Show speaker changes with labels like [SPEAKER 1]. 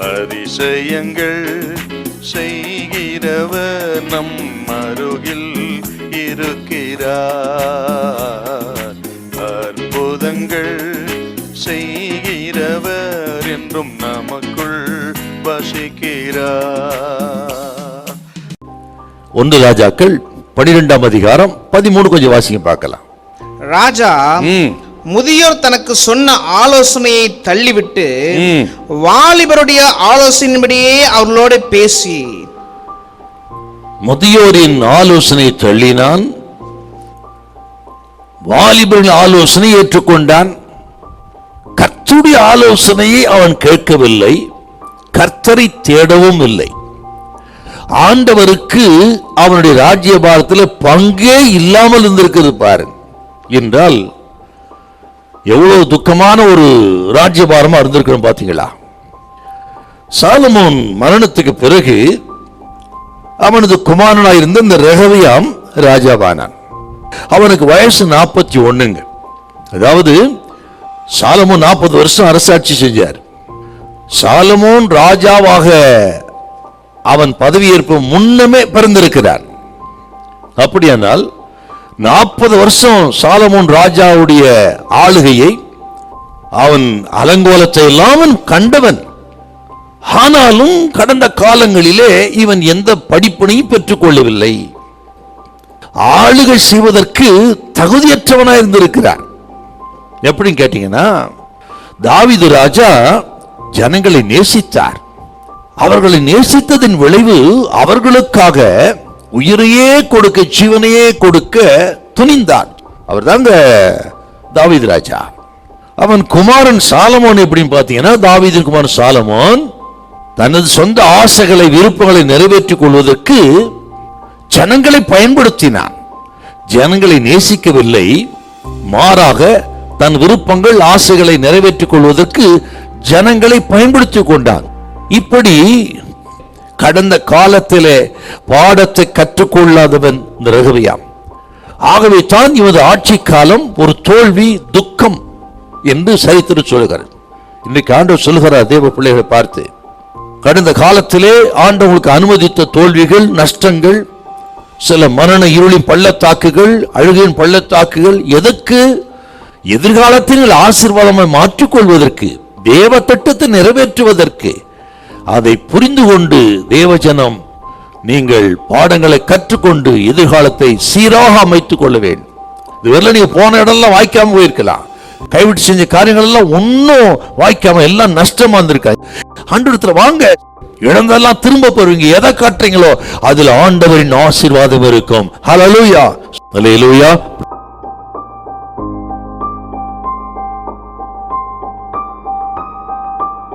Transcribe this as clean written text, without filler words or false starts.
[SPEAKER 1] அதிசயங்கள் செய்கிறவர் நம் அருகில் இருக்கிறார். அற்புதங்கள் செய்கிறவர் என்றும் நமக்குள் வசிக்கிறார்.
[SPEAKER 2] 1 ராஜாக்கள் 12ஆம் அதிகாரம் 13 கொஞ்சம் வாசிங்க பார்க்கலாம்.
[SPEAKER 3] ராஜா முதியோர் தனக்கு சொன்ன ஆலோசனையை தள்ளிவிட்டு வாலிபருடைய ஆலோசனையின்படியே அவர்களோடு பேசி,
[SPEAKER 2] முதியோரின் ஆலோசனை தள்ளினான், வாலிபரின் ஆலோசனை ஏற்றுக்கொண்டான். கர்த்தருடைய ஆலோசனையை அவன் கேட்கவில்லை, கர்த்தரை தேடவும் இல்லை. ஆண்டவருக்கு அவனுடைய ராஜ்யபாரத்தில் பங்கே இல்லாமல் இருந்திருக்கிறது பாருங்க. என்றால் எவ்வளவு துக்கமான ஒரு ராஜ்யபாரமா இருந்திருக்கணும் பாத்தீங்களா. சாலமோன் மரணத்துக்கு பிறகு அவனது குமாரனாயிருந்த இந்த ரெகவியாம் ராஜாவானான். அவனுக்கு வயசு 41. அதாவது சாலமோன் 40 வருஷம் அரசாட்சி செஞ்சார். சாலமோன் ராஜாவாக அவன் பதவியேற்பு முன்னமே பிறந்திருக்கிறான். அப்படியானால் 40 வருஷம் சாலமோன் ராஜாவுடைய ஆளுகையை அவன் அலங்கோலத்தை எல்லாம் கண்டவன். ஆனாலும் கடந்த காலங்களிலே இவன் எந்த படிப்பினையும் பெற்றுக் கொள்ளவில்லை. ஆளுகை செய்வதற்கு தகுதியற்றவனாக இருந்திருக்கிறான். எப்படின்னு கேட்டீங்கன்னா, தாவீது ராஜா ஜனங்களை நேசித்தார். அவர்களை நேசித்ததின் விளைவு அவர்களுக்காக உயிரையே கொடுக்க, ஜீவனையே கொடுக்க துணிந்தான். அவர் தாங்க தாவீது ராஜா. அவன் குமாரன் சாலமோன் எப்படின்னு பார்த்தீங்கன்னா, தாவீதின் குமாரன் சாலமோன் தனது சொந்த ஆசைகளை, விருப்பங்களை நிறைவேற்றிக் கொள்வதற்கு ஜனங்களை பயன்படுத்தினான். ஜனங்களை நேசிக்கவில்லை, மாறாக தன் விருப்பங்கள், ஆசைகளை நிறைவேற்றிக் கொள்வதற்கு ஜனங்களை பயன்படுத்திக் கொண்டான். இப்படி கடந்த காலத்திலே பாடத்தை கற்றுக்கொள்ளாதவன் இந்த ரெகவியாம். ஆகவே தான் இவரது ஆட்சி காலம் ஒரு தோல்வி, துக்கம் என்று சரித்திரம் சொல்லுகிறார். இன்றைக்கு ஆண்டவர் சொல்லுகிறார் தேவ பிள்ளைகளை பார்த்து, கடந்த காலத்திலே ஆண்டவர்களுக்கு அனுமதித்த தோல்விகள், நஷ்டங்கள், சில மரண இருளின் பள்ளத்தாக்குகள், அழுகையின் பள்ளத்தாக்குகள் எதற்கு? எதிர்காலத்தில் ஆசீர்வாதமை மாற்றிக்கொள்வதற்கு, தேவ திட்டத்தை நிறைவேற்றுவதற்கு. அதை புரிந்து கொண்டு தேவஜனம் நீங்கள் பாடங்களை கற்றுக்கொண்டு எதிர்காலத்தை சீராக அமைத்துக் கொள்ள வேண்டும். இதுவரை நீங்க போன இடம்லாம் வாய்க்காம போயிருக்கலாம், கைவிட்டு செஞ்ச காரியங்கள் எல்லாம் ஒன்னும் வாய்க்காம எல்லாம் நஷ்டமா இருந்திருக்காது. ஆண்டவரத்துல வாங்க, இழந்தெல்லாம் திரும்ப பெறுவீங்க. எதை காட்டுறீங்களோ அதுல ஆண்டவரின் ஆசீர்வாதம் இருக்கும். ஹல்லேலூயா, ஹல்லேலூயா.